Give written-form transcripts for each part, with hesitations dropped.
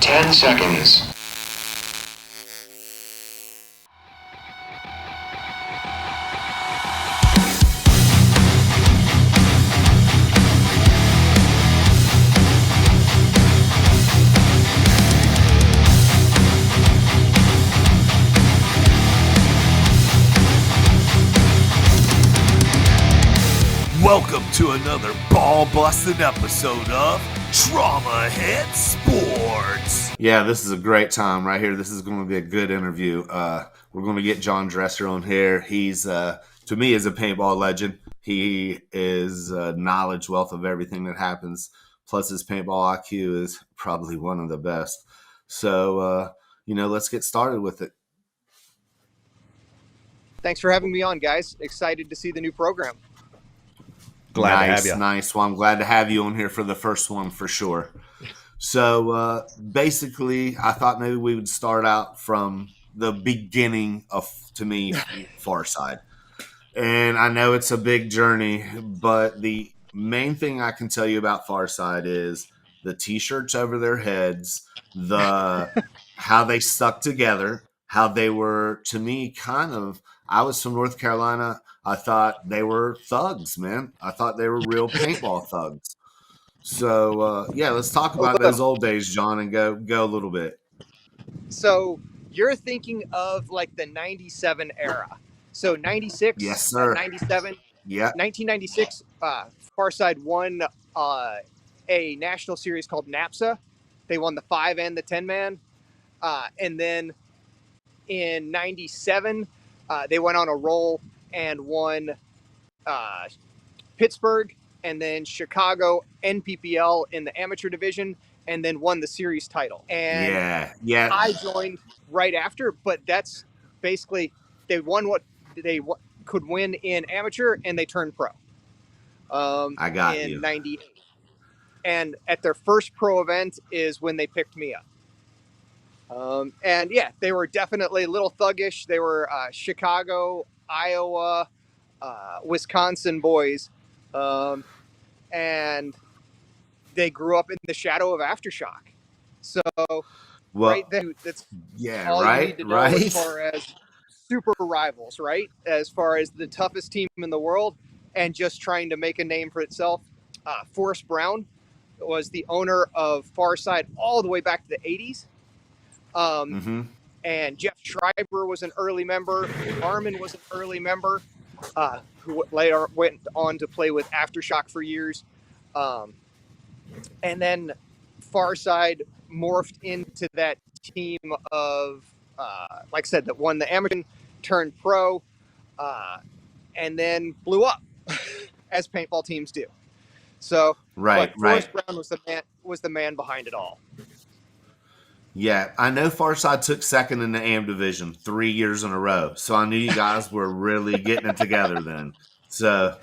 10 seconds. Welcome to another ball-busting episode of Traumahead Sportz. Yeah, this is a great time right here. This is going to be a good interview. We're going to get John Dresser on here. He's, to me, is a paintball legend. He is a knowledge wealth of everything that happens. Plus, his paintball IQ is probably one of the best. So, let's get started with it. Thanks for having me on, guys. Excited to see the new program. Glad to have you. Nice. Well, I'm glad to have you on here for the first one for sure. So basically, I thought maybe we would start out from the beginning of, to me, Farside. And I know it's a big journey, but the main thing I can tell you about Farside is the T-shirts over their heads, how they stuck together, how they were, to me, I was from North Carolina. I thought they were thugs, man. I thought they were real paintball thugs. So, let's talk about those old days, John, and go a little bit. So you're thinking of like the 97 era. So 96, yes, sir. 97, yeah. 1996, Farside won a national series called NAPSA. They won the 5 and the 10-man. And then in 97, they went on a roll and won Pittsburgh and then Chicago NPPL in the amateur division, and then won the series title. And yeah. I joined right after, but that's basically they won what they could win in amateur, and they turned pro. I got in you. '98, and at their first pro event is when they picked me up. And yeah, they were definitely a little thuggish. They were Chicago, Iowa, Wisconsin boys, and they grew up in the shadow of Aftershock. So right there, that's all you need to know as far as super rivals, right? As far as the toughest team in the world and just trying to make a name for itself. Forrest Brown was the owner of Farside all the way back to the 80s. And Jeff Schreiber was an early member. Armin was an early member, who later went on to play with Aftershock for years. And then Farside morphed into that team of, like I said, that won the amateur, turned pro, and then blew up, as paintball teams do. So, Forrest Brown was the man behind it all. Yeah, I know Farside took second in the AM division 3 years in a row, so I knew you guys were really getting it together then. So,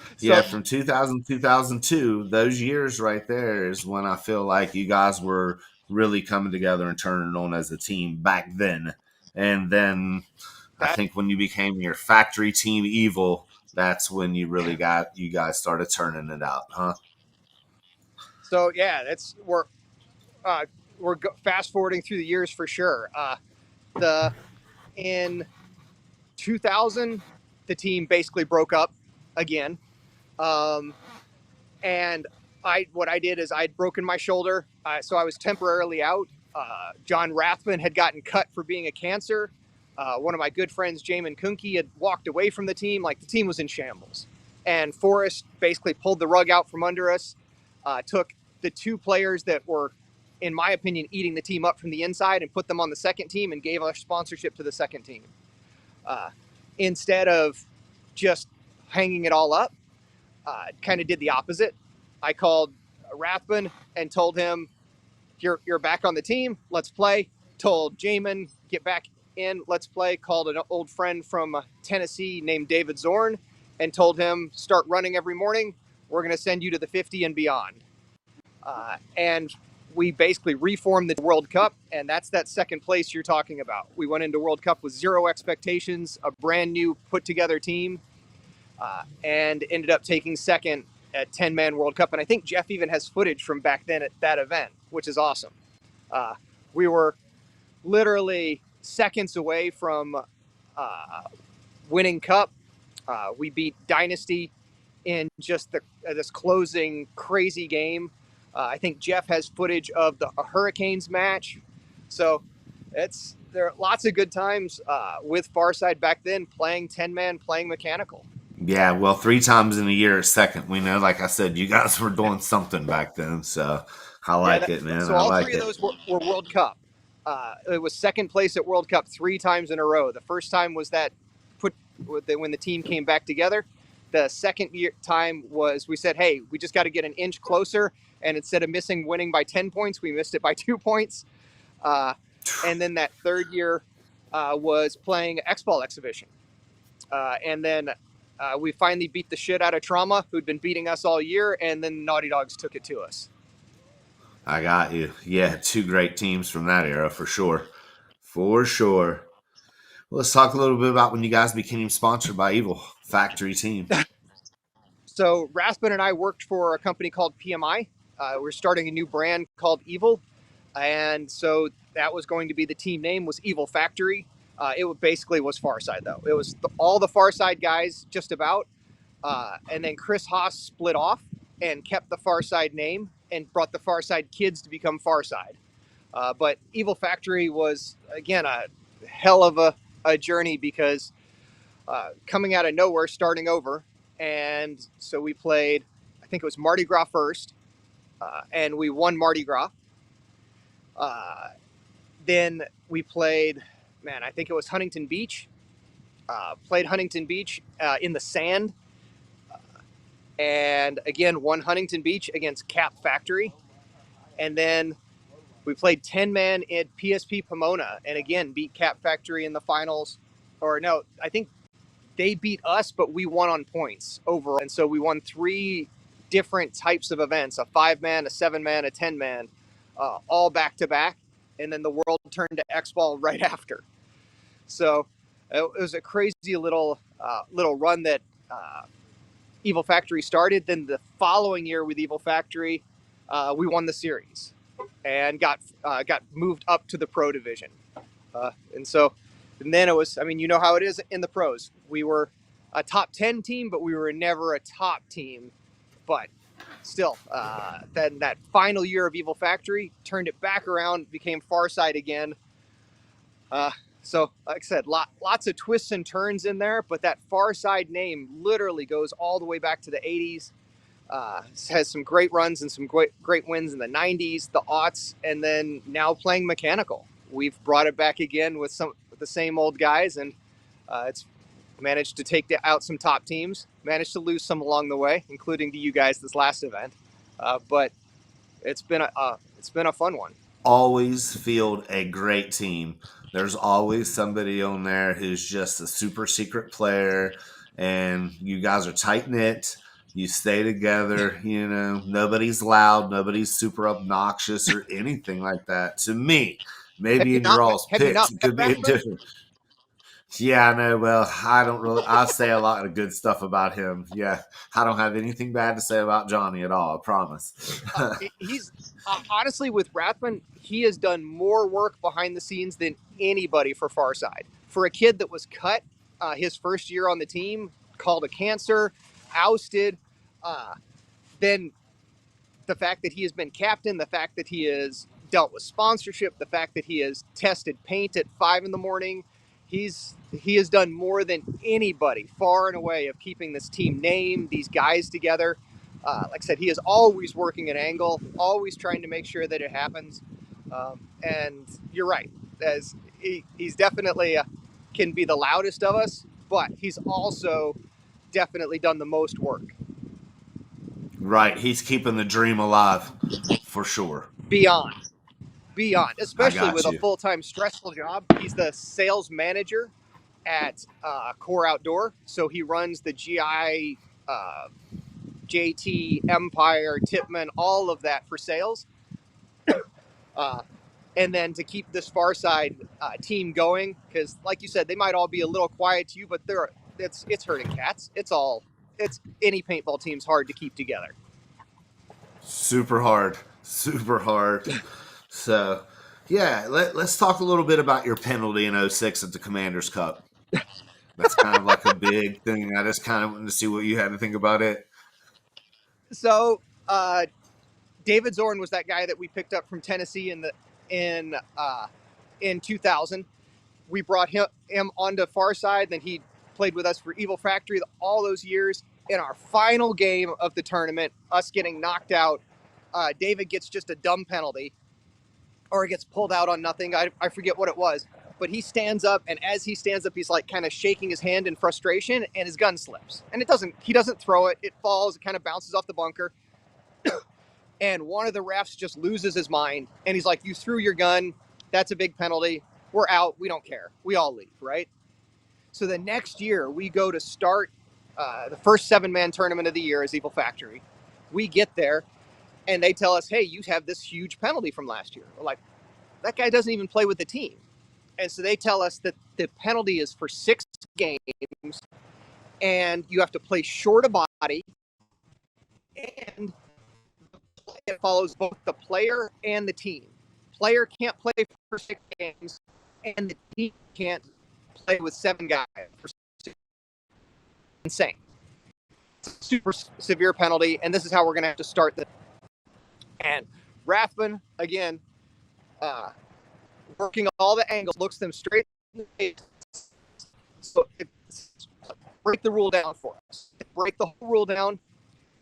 from 2000 2002, those years right there is when I feel like you guys were really coming together and turning on as a team back then. And then I think when you became your factory team Evil, that's when you really you guys started turning it out, huh? So, yeah, we're fast forwarding through the years for sure. In 2000, the team basically broke up again. And what I did is I'd broken my shoulder. So I was temporarily out. John Rathman had gotten cut for being a cancer. One of my good friends, Jamin Kunke, had walked away from the team. Like, the team was in shambles. And Forrest basically pulled the rug out from under us, took the two players that were, in my opinion, eating the team up from the inside and put them on the second team and gave us sponsorship to the second team. Instead of just hanging it all up, kind of did the opposite. I called Rathman and told him, you're back on the team, let's play. Told Jamin, get back in, let's play. Called an old friend from Tennessee named David Zorn and told him, start running every morning. We're going to send you to the 50 and beyond. And we basically reformed the World Cup, and that's that second place you're talking about. We went into World Cup with zero expectations, a brand new put together team, and ended up taking second at 10-man World Cup. And I think Jeff even has footage from back then at that event, which is awesome. We were literally seconds away from winning Cup. We beat Dynasty in just this closing crazy game. I think Jeff has footage of the Hurricanes match. So there are lots of good times with Farside back then, playing 10-man, playing mechanical. Yeah, well, 3 times in a year is second. We know, like I said, you guys were doing something back then. So I like it, man. So I all like three of it. those were World Cup. It was second place at World Cup 3 times in a row. The first time was when the team came back together. The second time was we said, hey, we just got to get an inch closer. And instead of winning by 10 points, we missed it by 2 points. And then that third year was playing X-Ball exhibition. And then we finally beat the shit out of Trauma, who'd been beating us all year. And then Naughty Dogs took it to us. I got you. Yeah, 2 great teams from that era for sure. For sure. Well, let's talk a little bit about when you guys became sponsored by Evil Factory Team. So Raspin and I worked for a company called PMI. We're starting a new brand called Evil. And so that was going to be the team name was Evil Factory. It basically was Farside, though. It was all the Farside guys, just about. And then Chris Haas split off and kept the Farside name and brought the Farside kids to become Farside. But Evil Factory was, again, a hell of a journey because coming out of nowhere, starting over. And so we played, I think it was Mardi Gras first, and we won Mardi Gras. Then we played, I think it was Huntington Beach. Played Huntington Beach in the sand. And again, won Huntington Beach against Cap Factory. And then we played 10-man at PSP Pomona and again beat Cap Factory in the finals. Or no, I think they beat us, but we won on points overall. And so we won 3 different types of events, a 5-man, a 7-man, a 10-man, all back to back. And then the world turned to X-Ball right after. So it was a crazy little run that Evil Factory started. Then the following year with Evil Factory, we won the series and got moved up to the pro division. And then it was, you know how it is in the pros. We were a top 10 team, but we were never a top team. But still, then that final year of Evil Factory turned it back around, became Farside again. So, like I said, lots of twists and turns in there, but that Farside name literally goes all the way back to the 80s. Has some great runs and some great wins in the 90s, the aughts, and then now playing mechanical. We've brought it back again with the same old guys, and it's managed to take out some top teams, managed to lose some along the way, including to you guys this last event. But it's been a fun one. Always field a great team. There's always somebody on there who's just a super secret player, and you guys are tight knit. You stay together, nobody's loud, nobody's super obnoxious or anything like that. To me, maybe in your all's picks, it could be different. Yeah, I know. Well, I say a lot of good stuff about him. Yeah, I don't have anything bad to say about Johnny at all, I promise. He's honestly, with Rathman, he has done more work behind the scenes than anybody for Farside. For a kid that was cut his first year on the team, called a cancer, ousted, then the fact that he has been captain, the fact that he has dealt with sponsorship, the fact that he has tested paint at 5 a.m, he has done more than anybody, far and away, of keeping this team name, these guys together. Like I said, he is always working an angle, always trying to make sure that it happens. And you're right, as he's definitely can be the loudest of us, but he's also definitely done the most work. Right, he's keeping the dream alive, for sure. Beyond, especially with a full-time stressful job. He's the sales manager at Core Outdoor, so he runs the GI, JT, Empire, Tipman, all of that for sales. And then to keep this Farside team going, because like you said, they might all be a little quiet to you, but it's herding cats. It's any paintball team's hard to keep together. Super hard. So Yeah, let's talk a little bit about your penalty in '06 at the Commanders Cup. That's kind of like a big thing. I just kind of wanted to see what you had to think about it. So David Zorn was that guy that we picked up from Tennessee in 2000. We brought him onto Farside, then he played with us for Evil Factory all those years. In our final game of the tournament, us getting knocked out, David gets just a dumb penalty, or gets pulled out on nothing. I forget what it was, but he stands up, and as he stands up, he's like kind of shaking his hand in frustration, and his gun slips. And he doesn't throw it. It falls. It kind of bounces off the bunker. And one of the refs just loses his mind, and he's like, "You threw your gun. That's a big penalty. We're out. We don't care. We all leave," right? So the next year, we go to start the first 7-man tournament of the year as Evil Factory. We get there, and they tell us, "Hey, you have this huge penalty from last year." We're like, "That guy doesn't even play with the team." And so they tell us that the penalty is for 6 games, and you have to play short a body, and it follows both the player and the team. Player can't play for 6 games, and the team can't play with 7 guys for 6. Insane. Super severe penalty, and this is how we're going to have to start this. And Rathman, again, working all the angles, looks them straight in the face. So break the rule down for us. Break the whole rule down.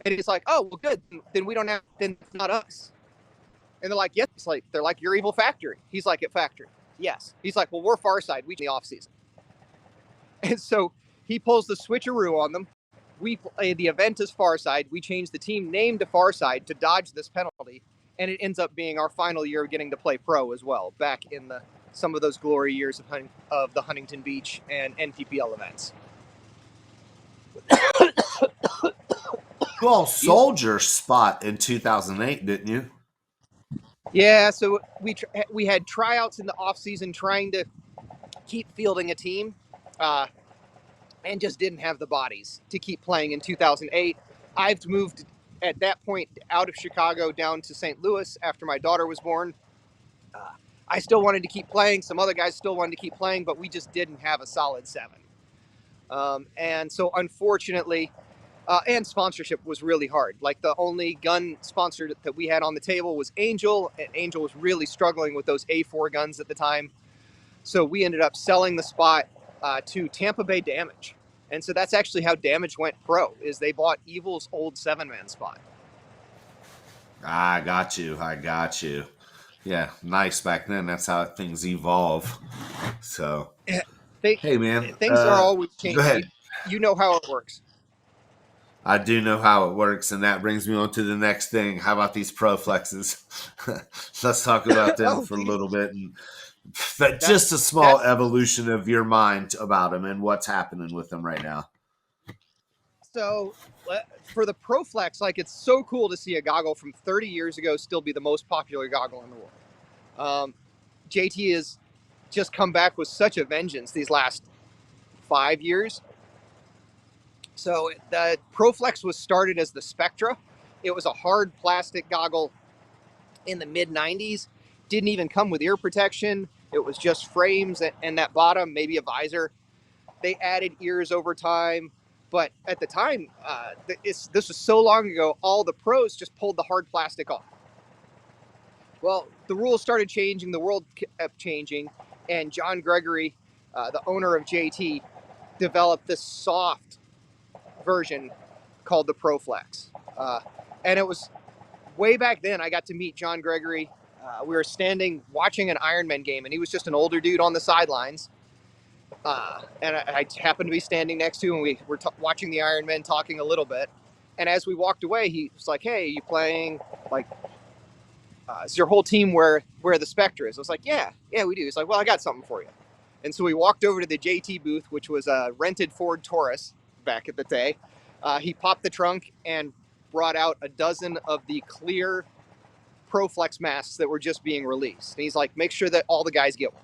And he's like, "Oh, well, good. Then we don't have, then it's not us." And they're like, "Yes." They're like, "You're Evil Factory." He's like, "At Factory." "Yes." He's like, "Well, we're Farside. We in the off season." And so he pulls the switcheroo on them. We play the event as Farside. We change the team name to Farside to dodge this penalty. And it ends up being our final year getting to play pro as well, back in some of those glory years of the Huntington Beach and NPPL events. You all sold your spot in 2008, didn't you? Yeah, so we had tryouts in the off season trying to keep fielding a team, and just didn't have the bodies to keep playing in 2008. I've moved at that point out of Chicago down to St. Louis after my daughter was born. I still wanted to keep playing. Some other guys still wanted to keep playing, but we just didn't have a solid 7. And so unfortunately, and sponsorship was really hard. Like, the only gun sponsor that we had on the table was Angel, and Angel was really struggling with those A4 guns at the time. So we ended up selling the spot to Tampa Bay Damage. And so that's actually how Damage went pro, is they bought Evil's old 7-man spot. I got you. Yeah, nice back then. That's how things evolve. So, hey, man. Things are always changing. Go ahead. You know how it works. I do know how it works, and that brings me on to the next thing. How about these pro flexes? Let's talk about them for a little bit, and just a small evolution of your mind about them and what's happening with them right now. So, for the pro flex, like, it's so cool to see a goggle from 30 years ago still be the most popular goggle in the world. JT has just come back with such a vengeance these last 5 years. So the ProFlex was started as the Spectra. It was a hard plastic goggle in the mid-90s. Didn't even come with ear protection. It was just frames and that bottom, maybe a visor. They added ears over time. But at the time, this was so long ago, all the pros just pulled the hard plastic off. Well, the rules started changing. The world kept changing. And John Gregory, the owner of JT, developed this soft version called the ProFlex. And it was way back then. I got to meet John Gregory. We were standing watching an Ironman game, and he was just an older dude on the sidelines. And I happened to be standing next to him, and we were watching the Ironman, talking a little bit. And as we walked away, he was like, "Hey, you playing, like, is your whole team where the Spectre is?" I was like, yeah, we do. He's like, "Well, I got something for you." And so we walked over to the JT booth, which was a rented Ford Taurus back at the day. He popped the trunk and brought out a dozen of the clear ProFlex masks that were just being released. And he's like, "Make sure that all the guys get one."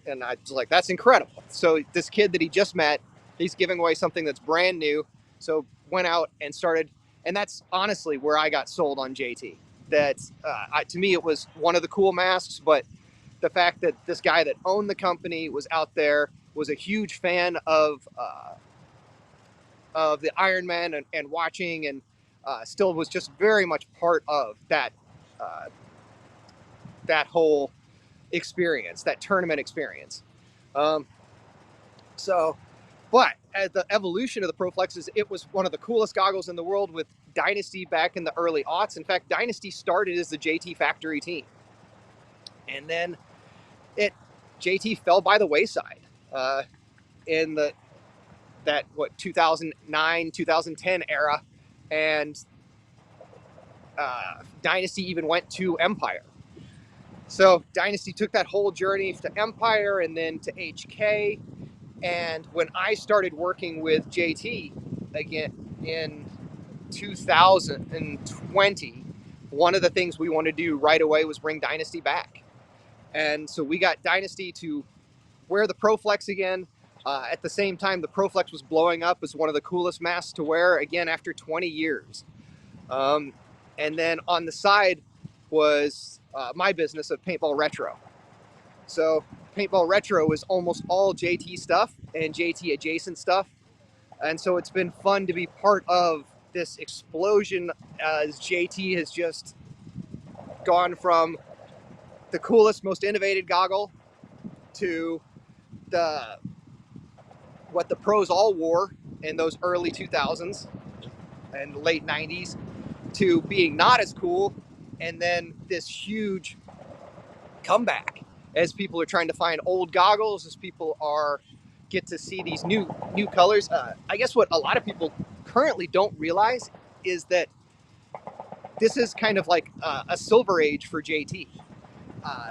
And I was like, "That's incredible." So this kid that he just met, he's giving away something that's brand new. So went out and started, and that's honestly where I got sold on JT. that to me it was one of the cool masks. But the fact that this guy that owned the company was out there, was a huge fan of the Iron Man and watching, and still was just very much part of that whole experience, that tournament experience. Um, so, but as the evolution of the Proflexes, it was one of the coolest goggles in the world with Dynasty back in the early aughts. In fact, Dynasty started as the JT factory team. And then JT fell by the wayside in that 2009, 2010 era. And Dynasty even went to Empire. So Dynasty took that whole journey to Empire and then to HK. And when I started working with JT again in 2020, one of the things we wanted to do right away was bring Dynasty back. And so we got Dynasty to wear the Proflex again. At the same time, the Proflex was blowing up as one of the coolest masks to wear again after 20 years. And then on the side was my business of Paintball Retro. So Paintball Retro is almost all JT stuff and JT adjacent stuff. And so it's been fun to be part of this explosion as JT has just gone from the coolest, most innovative goggle to what the pros all wore in those early 2000s and late 90s to being not as cool, and then this huge comeback as people are trying to find old goggles, as people get to see these new colors. I guess what a lot of people currently don't realize is that this is kind of like a silver age for JT.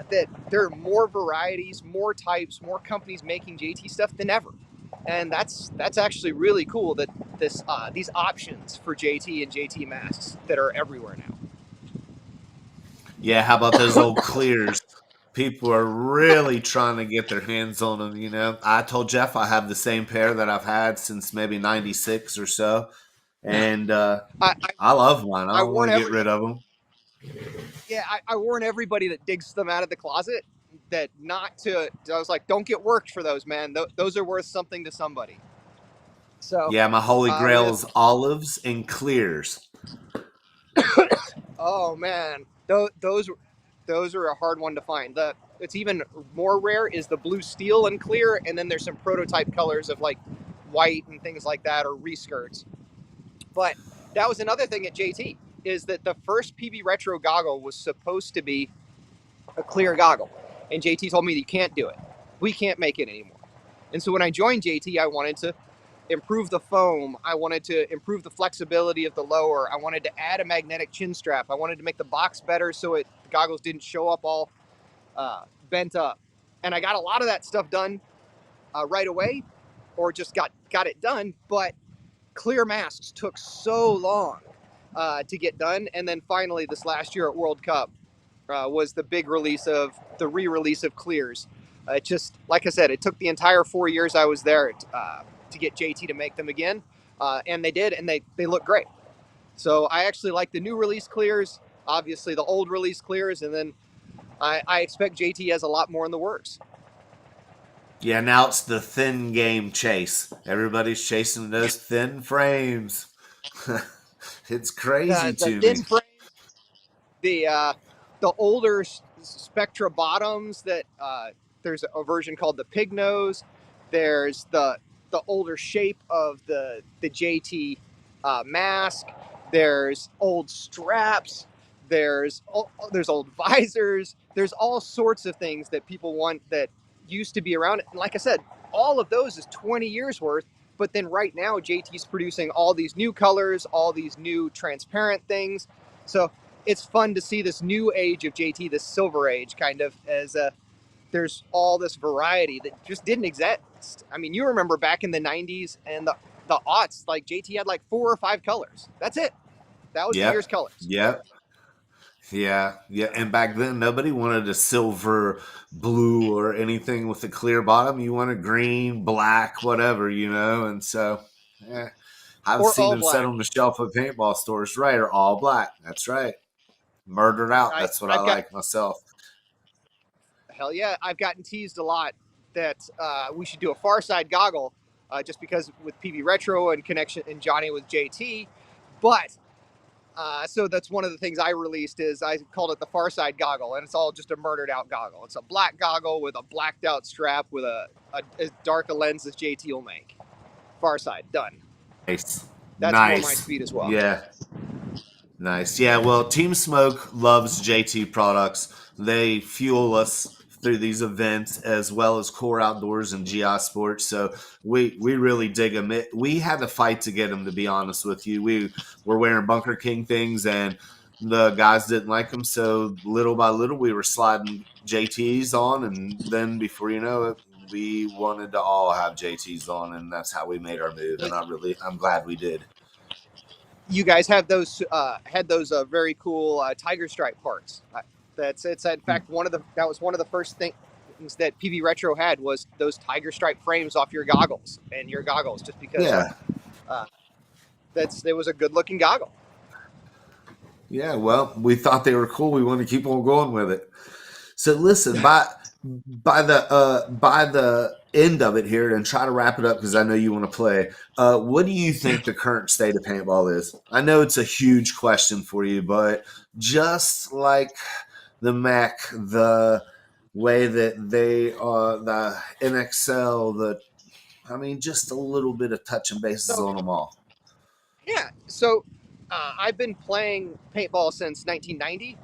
That there are more varieties, more types, more companies making JT stuff than ever, and that's actually really cool. That these options for JT and JT masks that are everywhere now. Yeah, how about those old clears? People are really trying to get their hands on them. You know, I told Jeff I have the same pair that I've had since maybe '96 or so, and I love mine. I I don't want warn to get rid of them. Yeah, I warn everybody that digs them out of the closet that not to. I was like, don't get worked for those, man. Those are worth something to somebody. So Yeah, my holy grail is olives and clears. Oh man, those are a hard one to find. It's even more rare is the blue steel and clear, and then there's some prototype colors of like white and things like that, or reskirts. But that was another thing at JT, is that the first PB Retro goggle was supposed to be a clear goggle, and JT told me you can't do it. We can't make it anymore. And so when I joined JT, I wanted to improve the foam. I wanted to improve the flexibility of the lower. I wanted to add a magnetic chin strap. I wanted to make the box better so the goggles didn't show up all bent up. And I got a lot of that stuff done right away, or just got it done. But clear masks took so long to get done. And then finally, this last year at World Cup was the big release of the re-release of clears. It just, like I said, it took the entire 4 years I was there to get JT to make them again, and they did, and they look great. So I actually like the new release clears, obviously the old release clears, and then I expect JT has a lot more in the works. Yeah, now it's the thin game chase. Everybody's chasing those thin frames. It's crazy to thin me. frames, the older Spectra bottoms that there's a version called the pig nose. There's the older shape of the JT mask. There's old straps. There's old visors. There's all sorts of things that people want that used to be around. And like I said, all of those is 20 years worth. But then right now, JT's producing all these new colors, all these new transparent things. So it's fun to see this new age of JT, this silver age, kind of, as there's all this variety that just didn't exist. I mean, you remember back in the 90s and the aughts, like JT had like 4 or 5 colors. That's it. That was the year's colors. Yep. Yeah. And back then, nobody wanted a silver, blue, or anything with a clear bottom. You wanted green, black, whatever, you know. And so, I've seen them set on the shelf of paintball stores, right? Or all black. That's right. Murdered out. That's what I like myself. Hell yeah. I've gotten teased a lot that we should do a Farside goggle just because with PB Retro and connection and Johnny with JT. But so that's one of the things I released is I called it the Farside goggle, and it's all just a murdered out goggle. It's a black goggle with a blacked out strap with as dark a lens as JT will make. Farside, done. Nice. That's more my speed as well. Yeah. Nice. Yeah, well, Team Smoke loves JT products. They fuel us through these events as well as Core Outdoors and GI Sports. So we really dig them. We had to fight to get them, to be honest with you. We were wearing Bunker King things and the guys didn't like them. So little by little, we were sliding JTs on. And then before you know it, we wanted to all have JTs on. And that's how we made our move. And I'm glad we did. You guys have those had those very cool tiger stripe parts. It's in fact that was one of the first things that PB Retro had was those tiger stripe frames off your goggles just because it was a good looking goggle. Yeah, well, we thought they were cool. We want to keep on going with it. So listen, by the end of it here, and try to wrap it up because I know you want to play. What do you think the current state of paintball is? I know it's a huge question for you, but just like the Mac, the way that they are, the NXL, just a little bit of touching bases on them all. Yeah, so I've been playing paintball since 1990.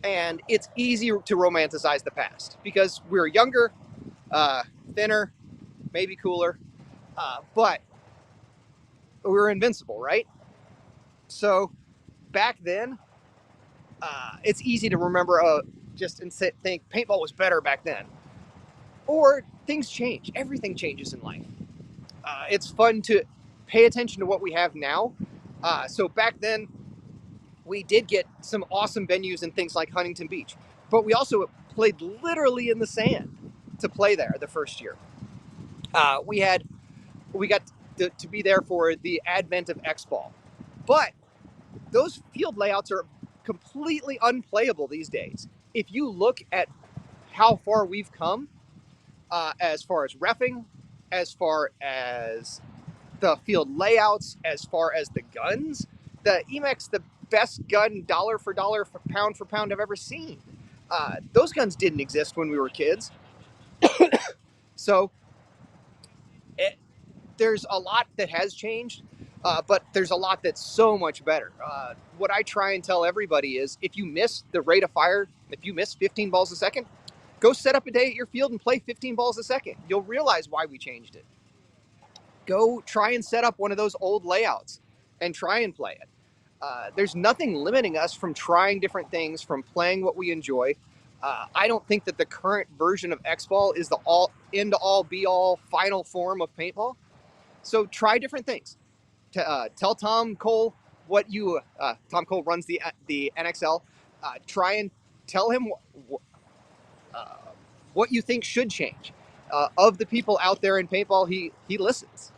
And it's easy to romanticize the past because we were younger, thinner, maybe cooler, but we were invincible, right? So back then, it's easy to remember think paintball was better back then. Or things change. Everything changes in life. It's fun to pay attention to what we have now. So back then, we did get some awesome venues and things like Huntington Beach, but we also played literally in the sand to play there the first year. We got to be there for the advent of X-Ball, but those field layouts are completely unplayable these days. If you look at how far we've come, as far as reffing, as far as the field layouts, as far as the guns, the EMEX, the best gun dollar for pound I've ever seen. Those guns didn't exist when we were kids. So there's a lot that has changed, but there's a lot that's so much better. What I try and tell everybody is if you miss the rate of fire, if you miss 15 balls a second, go set up a day at your field and play 15 balls a second. You'll realize why we changed it. Go try and set up one of those old layouts and try and play it. There's nothing limiting us from trying different things, from playing what we enjoy. I don't think that the current version of X-Ball is the end-all, be-all, final form of paintball. So try different things. Tell Tom Cole what you... Tom Cole runs the NXL. Try and tell him what you think should change. Of the people out there in paintball, he listens.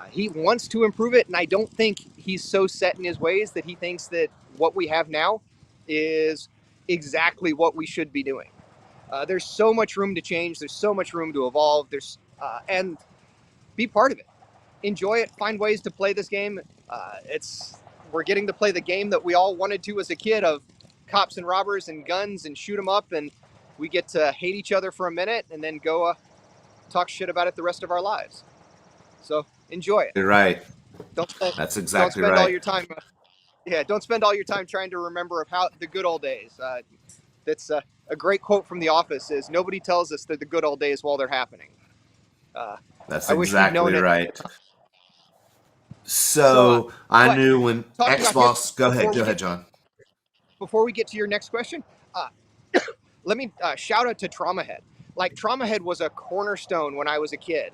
He wants to improve it, and I don't think he's so set in his ways that he thinks that what we have now is exactly what we should be doing. There's so much room to change. There's so much room to evolve. And be part of it. Enjoy it. Find ways to play this game. We're getting to play the game that we all wanted to as a kid of cops and robbers and guns and shoot them up, and we get to hate each other for a minute and then go talk shit about it the rest of our lives. So enjoy it. You're right. That's exactly right. Don't spend all your time. Don't spend all your time trying to remember how the good old days. That's a great quote from The Office: "Is nobody tells us that the good old days while they're happening." That's exactly right. So I knew when Xbox. Go ahead, John. Before we get to your next question, let me shout out to Traumahead. Like, Traumahead was a cornerstone when I was a kid,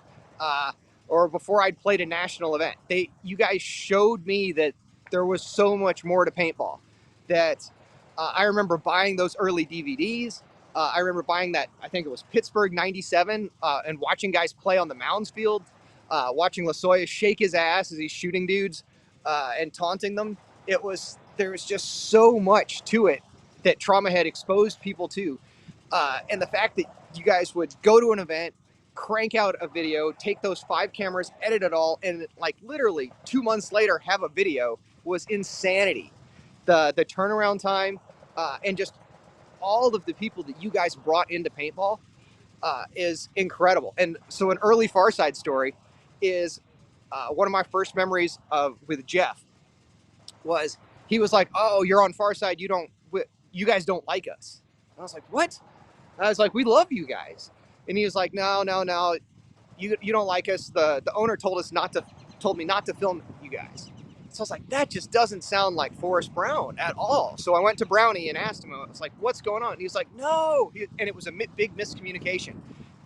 or before I'd played a national event. You guys showed me that there was so much more to paintball. That I remember buying those early DVDs. I remember buying that, I think it was Pittsburgh '97, and watching guys play on the Mounds field, watching Lasoya shake his ass as he's shooting dudes and taunting them. It was there was just so much to it that Traumahead exposed people to. And the fact that you guys would go to an event, crank out a video, take those 5 cameras, edit it all, and like literally 2 months later have a video was insanity. The turnaround time and just all of the people that you guys brought into paintball is incredible. And so an early Farside story is one of my first memories with Jeff was he was like, "Oh, you're on Farside. You guys don't like us." And I was like, "What?" And I was like, "We love you guys." And he was like, "No, you don't like us. The owner told me not to film you guys." So I was like, "That just doesn't sound like Forrest Brown at all." So I went to Brownie and asked him. I was like, "What's going on?" And he was like, "No," and it was a big miscommunication.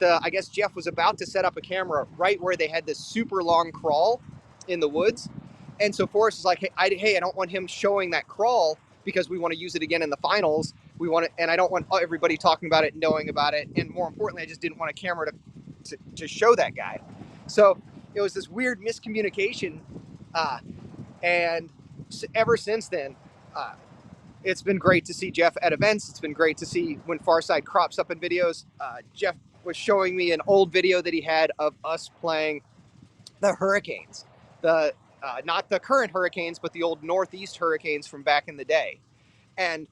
I guess Jeff was about to set up a camera right where they had this super long crawl in the woods. And so Forrest was like, hey, I don't want him showing that crawl because we want to use it again in the finals. And I don't want everybody talking about it, knowing about it. And more importantly, I just didn't want a camera to show that guy. So it was this weird miscommunication. And ever since then, it's been great to see Jeff at events. It's been great to see when Farside crops up in videos. Jeff was showing me an old video that he had of us playing the Hurricanes, not the current Hurricanes, but the old Northeast Hurricanes from back in the day. And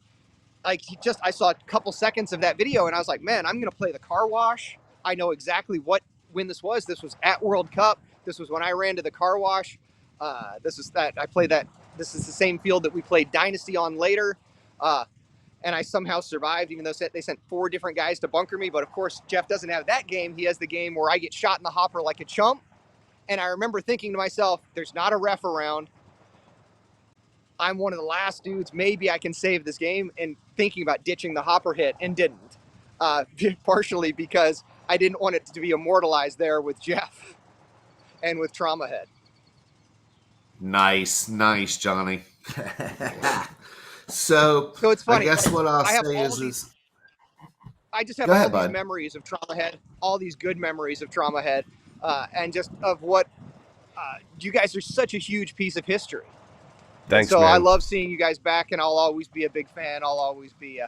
like I saw a couple seconds of that video and I was like, man, I'm going to play the car wash. I know exactly when this was. This was at World Cup. This was when I ran to the car wash. This is the same field that we played Dynasty on later. And I somehow survived, even though they sent 4 different guys to bunker me. But of course, Jeff doesn't have that game. He has the game where I get shot in the hopper like a chump. And I remember thinking to myself, there's not a ref around. I'm one of the last dudes. Maybe I can save this game. And thinking about ditching the hopper hit and didn't. Partially because I didn't want it to be immortalized there with Jeff and with Traumahead. Nice, Johnny. So it's funny. I guess what I'll say is I just have all these memories of Traumahead, all these good memories of Traumahead, and just of what you guys are such a huge piece of history. Thanks, so man. I love seeing you guys back, and I'll always be a big fan. I'll always be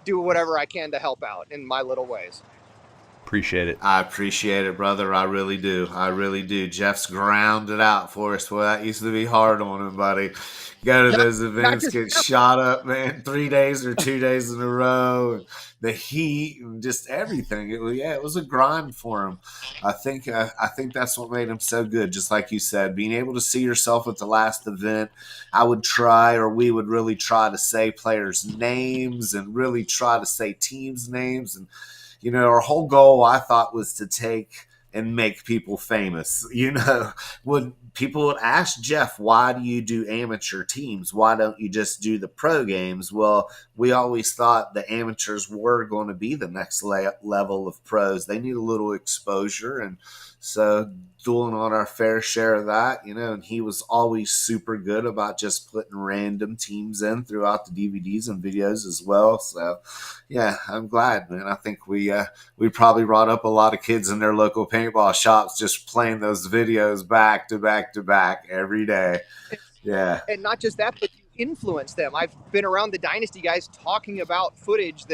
do whatever I can to help out in my little ways. Appreciate it. I appreciate it, brother. I really do. Jeff's grounded out for us. Well, that used to be hard on him, buddy. Go to those events, get shot up, man, 3 days or 2 days in a row. And the heat and just everything. It was a grind for him. I think that's what made him so good. Just like you said, being able to see yourself at the last event. We would really try to say players' names and really try to say teams' names. And our whole goal, I thought, was to take and make people famous. When people would ask Jeff, why do you do amateur teams? Why don't you just do the pro games? Well, we always thought the amateurs were going to be the next level of pros. They need a little exposure. And so doing on our fair share of that, and he was always super good about just putting random teams in throughout the DVDs and videos as well. So yeah, I'm glad, man. I think we probably brought up a lot of kids in their local paintball shops just playing those videos back to back to back every day. Yeah. And not just that, but you influence them. I've been around the Dynasty guys talking about footage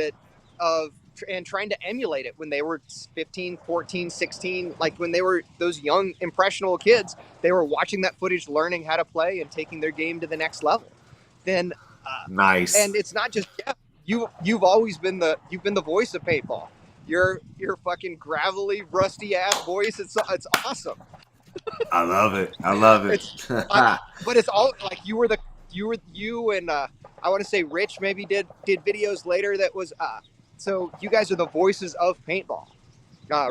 and trying to emulate it when they were 15, 14, 16, like when they were those young, impressionable kids. They were watching that footage, learning how to play and taking their game to the next level. Then nice. And it's not just Jeff. You've always been the voice of paintball. Your fucking gravelly, rusty ass voice. It's awesome. I love it. But it's all like you and I want to say Rich maybe did videos later that was so you guys are the voices of paintball.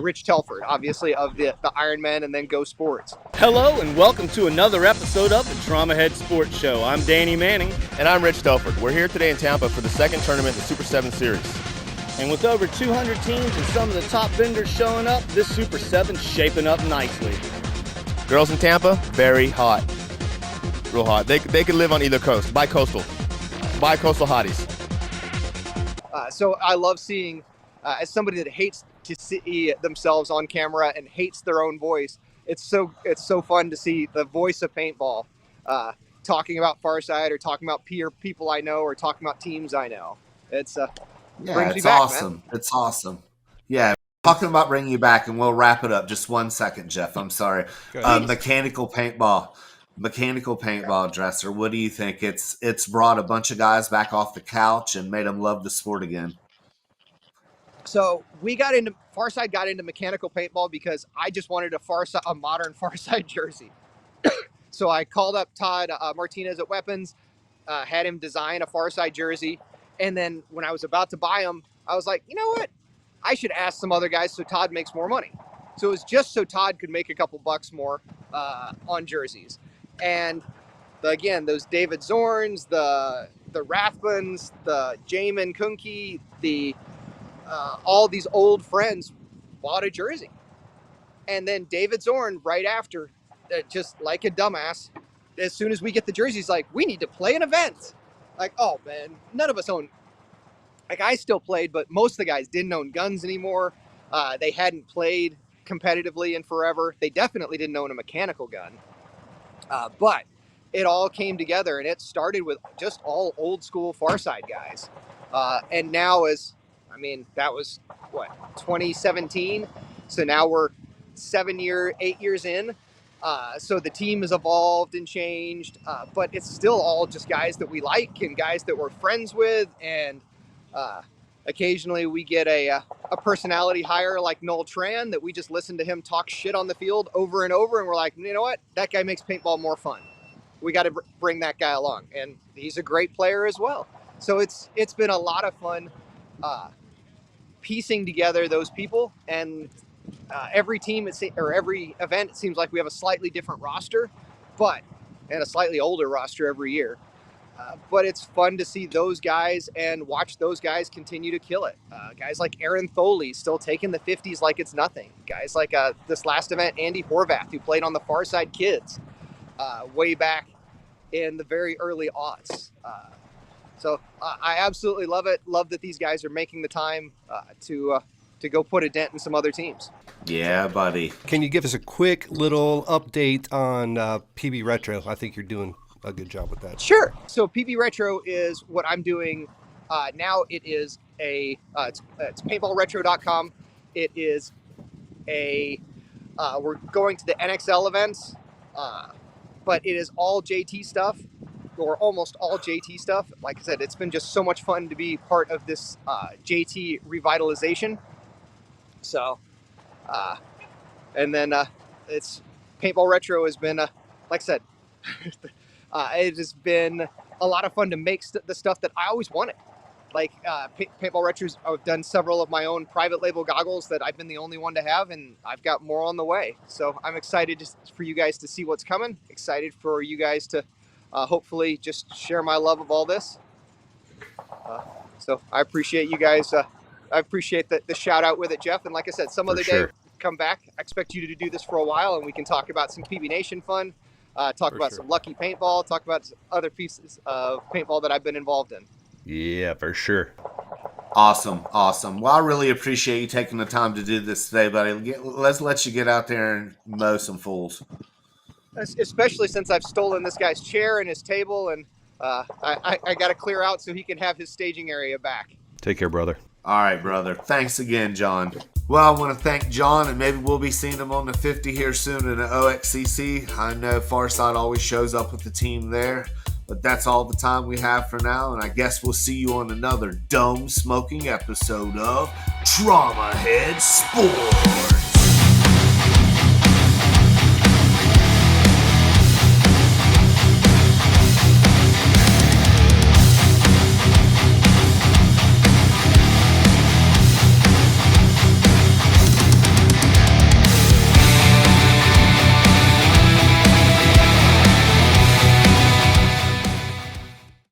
Rich Telford, obviously, of the Iron Men and then Go Sportz. Hello and welcome to another episode of the Traumahead Sports Show. I'm Danny Manning. And I'm Rich Telford. We're here today in Tampa for the second tournament in the Super 7 Series. And with over 200 teams and some of the top vendors showing up, this Super 7's shaping up nicely. Girls in Tampa, very hot. Real hot. They could live on either coast. Bi-coastal hotties. So I love seeing, as somebody that hates to see themselves on camera and hates their own voice, it's so fun to see the voice of paintball talking about Farside or talking about people I know or talking about teams I know. It's brings me it's back, awesome. man. It's awesome. Yeah. Talking about bringing you back, and we'll wrap it up. Just 1 second, Jeff. I'm sorry. Mechanical paintball dresser. What do you think? It's brought a bunch of guys back off the couch and made them love the sport again. So Farside got into mechanical paintball because I just wanted a modern Farside jersey. So I called up Todd Martinez at Weapons, had him design a Farside jersey. And then when I was about to buy them, I was like, you know what? I should ask some other guys so Todd makes more money. So it was just so Todd could make a couple bucks more on jerseys. And again, those David Zorns, the Rathbans, the Jamin Kunke, all these old friends bought a jersey. And then David Zorn, right after, just like a dumbass, as soon as we get the jerseys, like, we need to play an event. Like, oh man, none of us own. Like, I still played, but most of the guys didn't own guns anymore. They hadn't played competitively in forever. They definitely didn't own a mechanical gun. But it all came together, and it started with just all old school Farside guys. And now that was, 2017? So now we're 8 years in. So the team has evolved and changed, but it's still all just guys that we like and guys that we're friends with. And occasionally we get a personality hire like Noel Tran that we just listen to him talk shit on the field over and over. And we're like, you know what? That guy makes paintball more fun. We got to bring that guy along. And he's a great player as well. So it's been a lot of fun piecing together those people. And every team or every event, it seems like we have a slightly different roster, and a slightly older roster every year. But it's fun to see those guys and watch those guys continue to kill it. Guys like Aaron Tholey still taking the 50s like it's nothing. Guys like this last event, Andy Horvath, who played on the Farside Kids way back in the very early aughts. So I absolutely love it. Love that these guys are making the time to go put a dent in some other teams. Yeah, buddy. Can you give us a quick little update on PB Retro? I think you're doing a good job with that. Sure. So PB Retro is what I'm doing now. It is it's paintballretro.com. It is we're going to the NXL events, but it is all JT stuff, or almost all JT stuff. Like I said, it's been just so much fun to be part of this JT revitalization. So, and then it's Paintball Retro has been, like I said, it has been a lot of fun to make the stuff that I always wanted. Like Paintball Retros, I've done several of my own private label goggles that I've been the only one to have, and I've got more on the way. So I'm excited for you guys to see what's coming. Excited for you guys to hopefully just share my love of all this. So I appreciate you guys. I appreciate the shout out with it, Jeff. And like I said, some other day, come back. I expect you to do this for a while, and we can talk about some PB Nation fun, talk about some lucky paintball, talk about other pieces of paintball that I've been involved in. Yeah, for sure. Awesome. Well, I really appreciate you taking the time to do this today, buddy. Let's let you get out there and mow some fools. Especially since I've stolen this guy's chair and his table, and I got to clear out so he can have his staging area back. Take care, brother. All right, brother. Thanks again, John. Well, I want to thank John, and maybe we'll be seeing him on the 50 here soon in the OXCC. I know Farside always shows up with the team there, but that's all the time we have for now, and I guess we'll see you on another dome-smoking episode of Traumahead Sports.